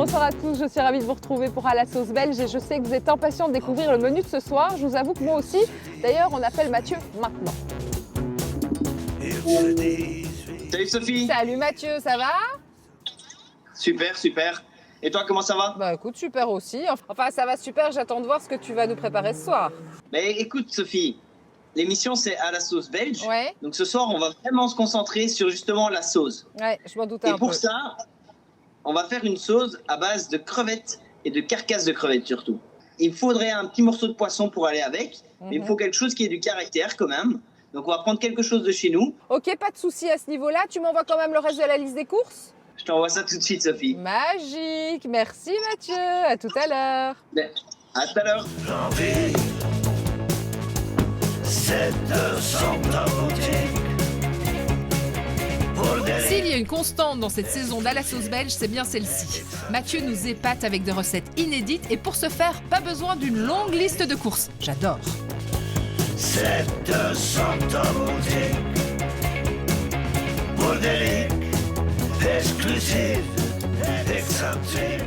Bonsoir à tous, je suis ravie de vous retrouver pour À la sauce belge et je sais que vous êtes impatients de découvrir le menu de ce soir. Je vous avoue que moi aussi. D'ailleurs, on appelle Mathieu maintenant. Salut Sophie. Salut Mathieu, ça va? Super, super. Et toi, comment ça va? Bah écoute, super aussi. Enfin, ça va super, j'attends de voir ce que tu vas nous préparer ce soir. Mais écoute Sophie, l'émission c'est À la sauce belge. Ouais. Donc ce soir, on va vraiment se concentrer sur justement la sauce. Ouais, je m'en doutais Et un pour peu. ça, on va faire une sauce à base de crevettes et de carcasses de crevettes surtout. Il faudrait un petit morceau de poisson pour aller avec, mais il me faut quelque chose qui ait du caractère quand même. Donc on va prendre quelque chose de chez nous. Ok, pas de souci à ce niveau-là. Tu m'envoies quand même le reste de la liste des courses? Je t'envoie ça tout de suite Sophie. Magique. Merci Mathieu. À tout à l'heure. Ben, à tout à l'heure. L'envie, c'est de s'en boutique. S'il y a une constante dans cette saison d'À la sauce belge, c'est bien celle-ci. Mathieu nous épate avec des recettes inédites et pour ce faire, pas besoin d'une longue liste de courses. J'adore. C'est de s'en boutique. Bordélique, exclusive, exotique.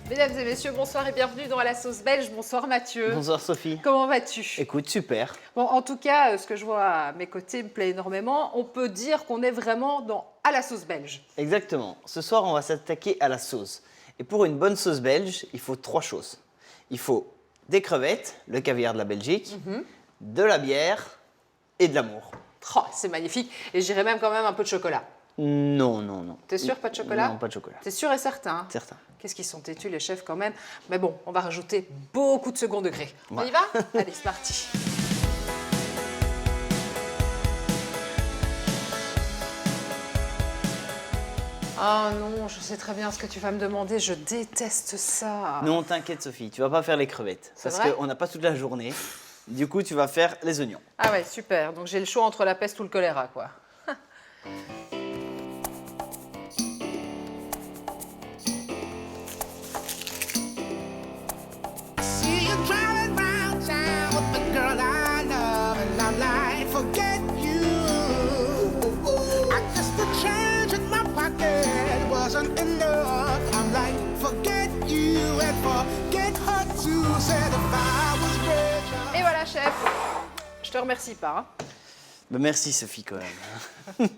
Mesdames et messieurs, bonsoir et bienvenue dans À la sauce belge. Bonsoir Mathieu. Bonsoir Sophie. Comment vas-tu? Écoute, super. Bon, en tout cas, ce que je vois à mes côtés me plaît énormément. On peut dire qu'on est vraiment dans À la sauce belge. Exactement. Ce soir, on va s'attaquer à la sauce. Et pour une bonne sauce belge, il faut 3 choses. Il faut des crevettes, le caviar de la Belgique, de la bière et de l'amour. Oh, c'est magnifique. Et j'irais même quand même un peu de chocolat. Non, non, non. T'es sûr, pas de chocolat? Non, pas de chocolat. T'es sûr et certain, hein? Certain. Qu'est-ce qu'ils sont têtus, les chefs, quand même. Mais bon, on va rajouter beaucoup de second degré. On y va? Allez, c'est parti. Ah non, je sais très bien ce que tu vas me demander. Je déteste ça. Non, t'inquiète Sophie, tu vas pas faire les crevettes. C'est Parce vrai qu'on n'a pas toute la journée. Du coup, tu vas faire les oignons. Ah ouais, super. Donc j'ai le choix entre la peste ou le choléra, quoi. See you driving round town with the girl I love, and I'm like, forget you. I guess the change in my pocket wasn't enough. I'm like, forget you and forget her too. Said if I was rich. Et voilà, chef. Je te remercie pas, hein. Ben, merci Sophie quand même.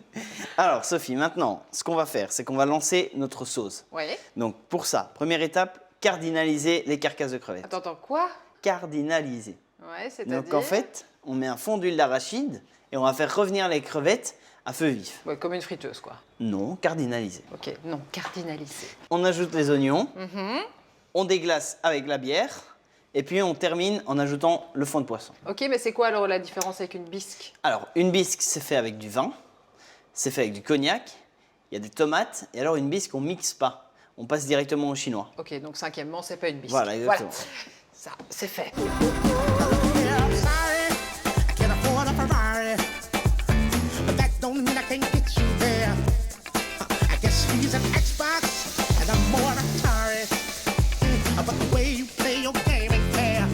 Alors Sophie, maintenant, ce qu'on va faire, c'est qu'on va lancer notre sauce. Oui. Donc pour ça, première étape, cardinaliser les carcasses de crevettes. Attends, quoi? Cardinaliser. Ouais, c'est-à-dire? Donc en fait, on met un fond d'huile d'arachide et on va faire revenir les crevettes à feu vif. Ouais, comme une friteuse, quoi. Non, cardinaliser. Ok, non, cardinalisé. On ajoute les oignons, on déglace avec la bière et puis on termine en ajoutant le fond de poisson. Ok, mais c'est quoi alors la différence avec une bisque? Alors, une bisque, c'est fait avec du vin, c'est fait avec du cognac, il y a des tomates et alors une bisque, on mixe pas. On passe directement au chinois. Ok, donc cinquièmement, c'est pas une bisque. Voilà, exactement. Ça, c'est fait. Yeah, I'm sorry, I can't afford a Ferrari, but that don't mean I can't get you there. I guess he's an Xbox and I'm more an Atari. But the way you play your game ain't fair.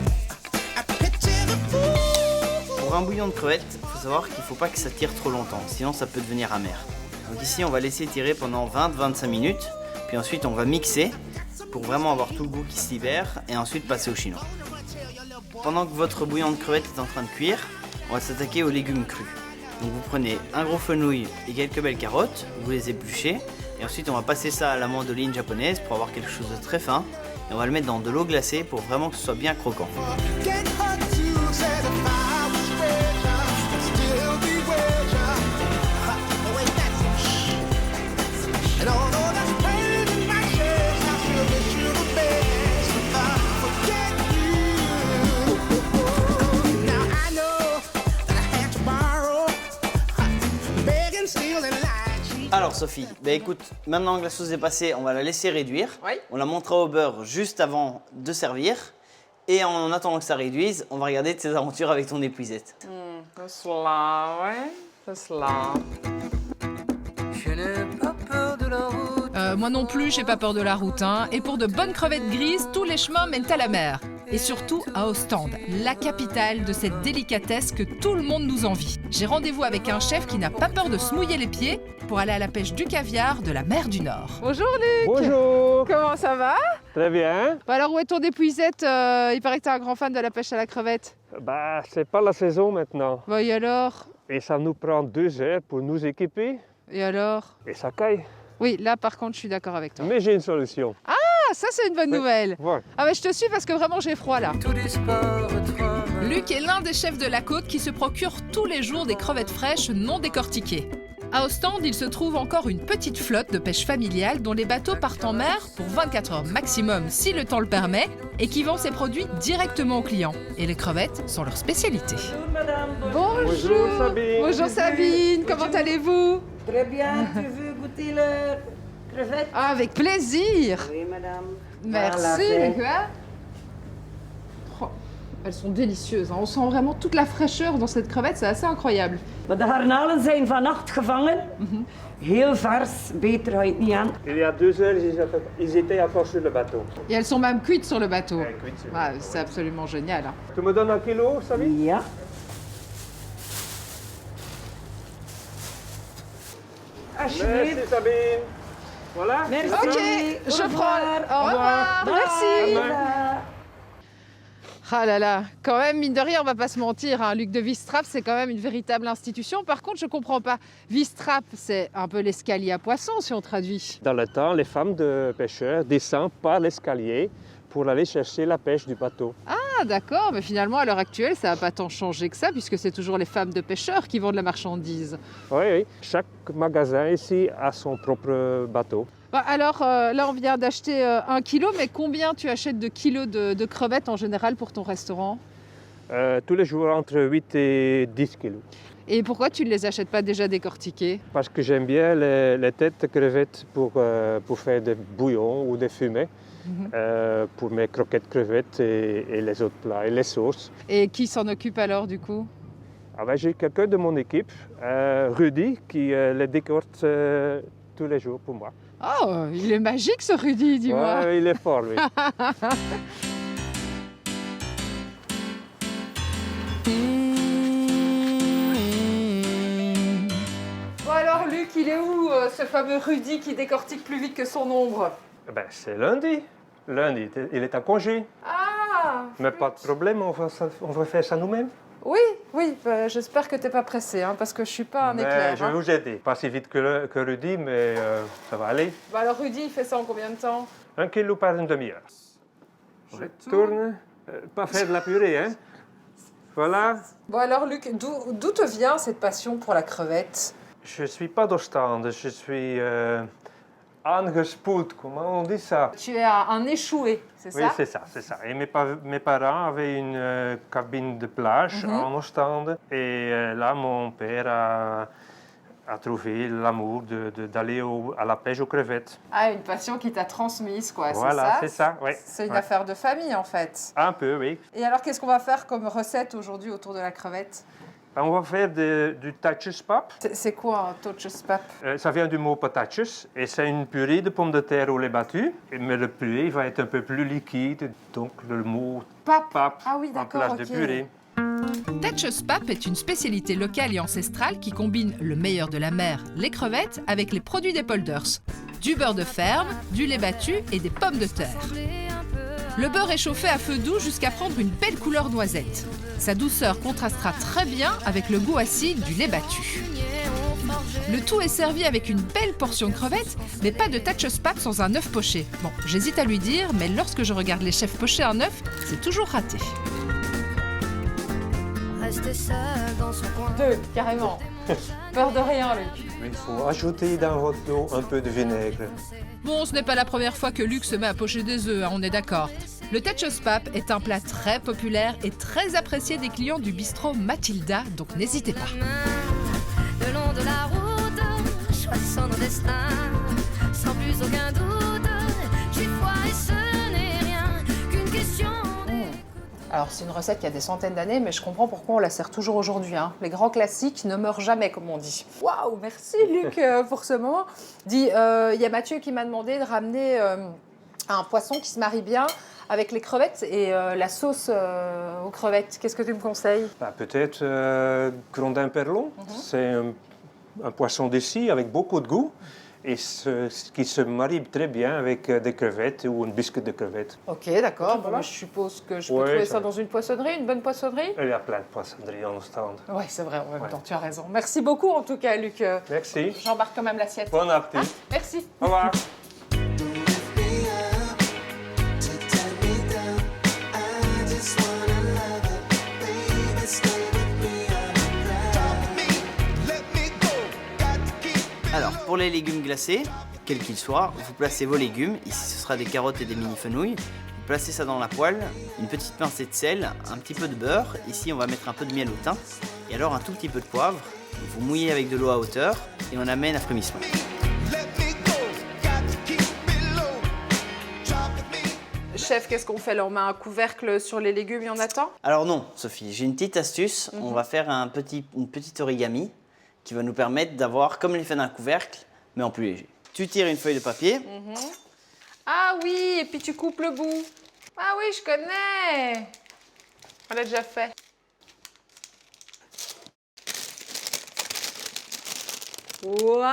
I picture the fool. Pour un bouillon de crevettes, il faut savoir qu'il ne faut pas que ça tire trop longtemps, sinon ça peut devenir amer. Donc ici, on va laisser tirer pendant 20-25 minutes, puis ensuite on va mixer pour vraiment avoir tout le goût qui se libère et ensuite passer au chinois. Pendant que votre bouillon de crevettes est en train de cuire, on va s'attaquer aux légumes crus. Donc vous prenez un gros fenouil et quelques belles carottes, vous les épluchez et ensuite on va passer ça à la mandoline japonaise pour avoir quelque chose de très fin et on va le mettre dans de l'eau glacée pour vraiment que ce soit bien croquant. Get her to said if I was rich, I'd still be with ya. Oh, wait, that's and although that's pain in my chest, I still wish you the best. If I forget you. Now I know that I had to borrow, begging, stealing, lying, cheating. Alors Sophie, bah écoute, maintenant que la sauce est passée, on va la laisser réduire. Oui. On la montera au beurre juste avant de servir. Et en attendant que ça réduise, on va regarder tes aventures avec ton épuisette. C'est cela, ouais. C'est cela. Moi non plus, j'ai pas peur de la route, hein. Et pour de bonnes crevettes grises, tous les chemins mènent à la mer. Et surtout à Ostende, la capitale de cette délicatesse que tout le monde nous envie. J'ai rendez-vous avec un chef qui n'a pas peur de se mouiller les pieds pour aller à la pêche du caviar de la mer du Nord. Bonjour Luc. Bonjour, Comment ça va? très bien. Bon, alors où est ton épuisette? Il paraît que tu es un grand fan de la pêche à la crevette. Bah, c'est pas la saison maintenant. Bon, et alors? Et ça nous prend 2 heures pour nous équiper Et alors? et ça caille. Oui, là par contre je suis d'accord avec toi. Mais j'ai une solution. Ah, ça c'est une bonne nouvelle. Voilà. Ah mais je te suis parce que vraiment j'ai froid là. Luc est l'un des chefs de la côte qui se procure tous les jours des crevettes fraîches non décortiquées. À Ostende, il se trouve encore une petite flotte de pêche familiale dont les bateaux partent en mer pour 24 heures maximum si le temps le permet et qui vend ses produits directement aux clients. Et les crevettes sont leur spécialité. Bonjour. Bonjour, Sabine. Bonjour Sabine, comment allez-vous? Très bien, tu veux goûter le crevette? Ah, avec plaisir. Oui, madame. Merci. Voilà, Luc, hein. Oh, elles sont délicieuses, hein. On sent vraiment toute la fraîcheur dans cette crevette, c'est assez incroyable. Maar de garnalen zijn vannacht gevangen. Heel vers, beter ga je het niet aan. Il y a 2 heures, ils étaient encore sur le bateau. Et elles sont même cuites sur le bateau. Cuites sur le Ah, c'est absolument génial, hein. Tu me donnes 1 kilo, Sabine? Ja. Alsjeblieft. Merci Sabine. Voilà. Merci. Ok, Au je revoir. prends. Au revoir. Merci. Bye. Ah là là, quand même, mine de rien, on va pas se mentir, hein, Luc de Wistrap, c'est quand même une véritable institution. Par contre, je comprends pas. Wistrap, c'est un peu l'escalier à poissons, si on traduit. Dans le temps, les femmes de pêcheurs descendent par l'escalier pour aller chercher la pêche du bateau. Ah d'accord, mais finalement, à l'heure actuelle, ça n'a pas tant changé que ça, puisque c'est toujours les femmes de pêcheurs qui vendent la marchandise. Oui, oui. Chaque magasin ici a son propre bateau. Bah, alors, là, on vient d'acheter 1 kilo, mais combien tu achètes de kilos de crevettes en général pour ton restaurant? Tous les jours entre 8 et 10 kilos. Et pourquoi tu ne les achètes pas déjà décortiquées? Parce que j'aime bien les têtes de crevettes pour faire des bouillons ou des fumées, pour mes croquettes crevettes et les autres plats et les sauces. Et qui s'en occupe alors, du coup? Ah ben, j'ai quelqu'un de mon équipe, Rudy, qui les décorte tous les jours pour moi. Oh, il est magique ce Rudy, dis-moi. Ouais, il est fort, lui. Bon alors Luc, il est où ce fameux Rudy qui décortique plus vite que son ombre? Ben, c'est lundi. Lundi, il est en congé. Ah! Mais pas de problème, on va faire ça nous-mêmes. Oui, oui, bah, j'espère que t'es pas pressé, hein, parce que je suis pas un Mais éclair. je vais hein. vous aider. Pas si vite que Rudy, mais ça va aller. Bah alors Rudy, il fait ça en combien de temps? 1 kilo par une demi-heure. Ouais, tourne. Pas faire de la purée, hein. Voilà. Bon alors Luc, d'où te vient cette passion pour la crevette? Je ne suis pas d'Ostende, je suis aangespoeld, comment on dit ça? Tu es un échoué, c'est Oui, ça? c'est ça, c'est ça. Et mes parents avaient une cabine de plage en Ostende. Et là, mon père a trouvé l'amour d'aller à la pêche aux crevettes. Ah, une passion qui t'a transmise, quoi, Voilà, c'est ça, oui. C'est une Ouais. affaire de famille, en fait. Un peu, oui. Et alors, qu'est-ce qu'on va faire comme recette aujourd'hui autour de la crevette? On va faire du taatjespap. C'est quoi un taatjespap? Ça vient du mot patates et c'est une purée de pommes de terre au lait battu. Mais le purée va être un peu plus liquide, donc le mot Pap. pap Ah oui, en d'accord, place ok. de purée. Taatjespap est une spécialité locale et ancestrale qui combine le meilleur de la mer, les crevettes, avec les produits des polders. Du beurre de ferme, du lait battu et des pommes de terre. Le beurre est chauffé à feu doux jusqu'à prendre une belle couleur noisette. Sa douceur contrastera très bien avec le goût acide du lait battu. Le tout est servi avec une belle portion de crevettes, mais pas de taatjespap sans un œuf poché. Bon, j'hésite à lui dire, mais lorsque je regarde les chefs pocher un œuf, c'est toujours raté. Rester seul dans son coin. 2, carrément. Peur de rien, Luc. Il faut ajouter dans votre eau un peu de vinaigre. Bon, ce n'est pas la première fois que Luc se met à pocher des œufs, hein, on est d'accord. Le taatjespap est un plat très populaire et très apprécié des clients du bistrot Mathilda, donc n'hésitez pas. Le long de la route, choisissant nos destins, sans plus aucun doute, j'ai foi et ce n'est rien qu'une question. Alors, c'est une recette qui a des centaines d'années, mais je comprends pourquoi on la sert toujours aujourd'hui. Hein. Les grands classiques ne meurent jamais, comme on dit. Waouh, merci Luc pour ce moment. Dis, y a Mathieu qui m'a demandé de ramener un poisson qui se marie bien avec les crevettes et la sauce aux crevettes. Qu'est-ce que tu me conseilles? Bah, peut-être Grondin Perlon. C'est un poisson d'ici avec beaucoup de goût et ce qui se marie très bien avec des crevettes ou un biscuit de crevettes. Ok, d'accord. Bon, moi, je suppose que je peux trouver ça dans une poissonnerie, une bonne poissonnerie? Il y a plein de poissonneries en Ostende. Oui, c'est vrai, en même temps, tu as raison. Merci beaucoup en tout cas, Luc. Merci. J'embarque quand même l'assiette. Bon appétit. Merci. Au revoir. Alors, pour les légumes glacés, quels qu'ils soient, vous placez vos légumes. Ici, ce sera des carottes et des mini-fenouilles. Vous placez ça dans la poêle, une petite pincée de sel, un petit peu de beurre. Ici, on va mettre un peu de miel au thym. Et alors, un tout petit peu de poivre. Vous mouillez avec de l'eau à hauteur et on amène à frémissement. Chef, qu'est-ce qu'on fait là? On met un couvercle sur les légumes et on attend? Alors non, Sophie, j'ai une petite astuce. On va faire une petite origami qui va nous permettre d'avoir comme l'effet d'un couvercle, mais en plus léger. Tu tires une feuille de papier. Ah oui, et puis tu coupes le bout. Ah oui, je connais. On l'a déjà fait. Waouh!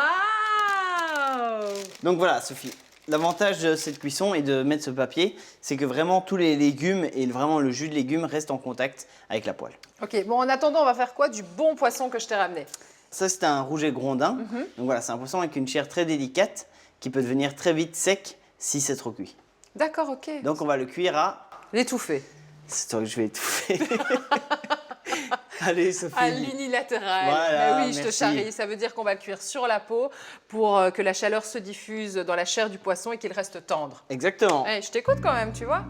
Donc voilà, Sophie. L'avantage de cette cuisson et de mettre ce papier, c'est que vraiment tous les légumes et vraiment le jus de légumes restent en contact avec la poêle. Ok, bon en attendant, on va faire quoi du bon poisson que je t'ai ramené? Ça, c'est un rouget grondin. Donc voilà, c'est un poisson avec une chair très délicate qui peut devenir très vite sec si c'est trop cuit. D'accord, ok. Donc on va le cuire à... L'étouffer. C'est toi que je vais étouffer. Allez, Sophie. À l'unilatéral. Voilà, Mais oui, je te merci. charrie. Ça veut dire qu'on va le cuire sur la peau pour que la chaleur se diffuse dans la chair du poisson et qu'il reste tendre. Exactement. Eh, je t'écoute quand même, tu vois.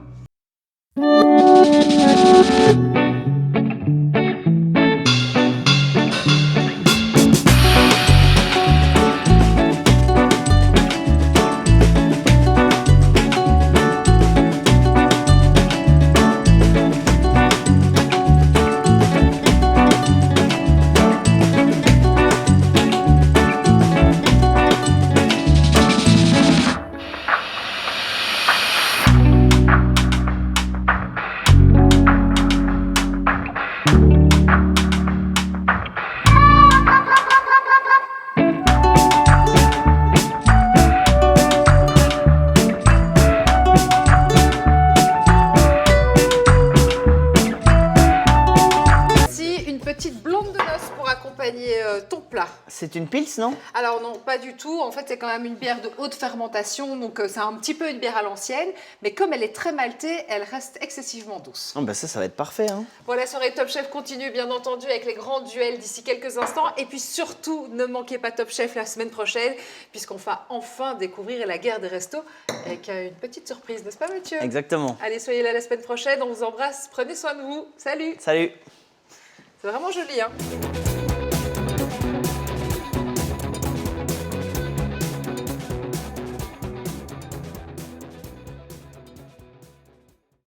Ton plat. C'est une pils, non? Alors non, pas du tout. En fait, c'est quand même une bière de haute fermentation, donc c'est un petit peu une bière à l'ancienne. Mais comme elle est très maltée, elle reste excessivement douce. Oh, bah ça va être parfait. Hein. Bon, la soirée Top Chef continue, bien entendu, avec les grands duels d'ici quelques instants. Et puis surtout, ne manquez pas Top Chef la semaine prochaine, puisqu'on va enfin découvrir la guerre des restos avec une petite surprise, n'est-ce pas, Mathieu? Exactement. Allez, soyez là la semaine prochaine. On vous embrasse. Prenez soin de vous. Salut. Salut. C'est vraiment joli, hein?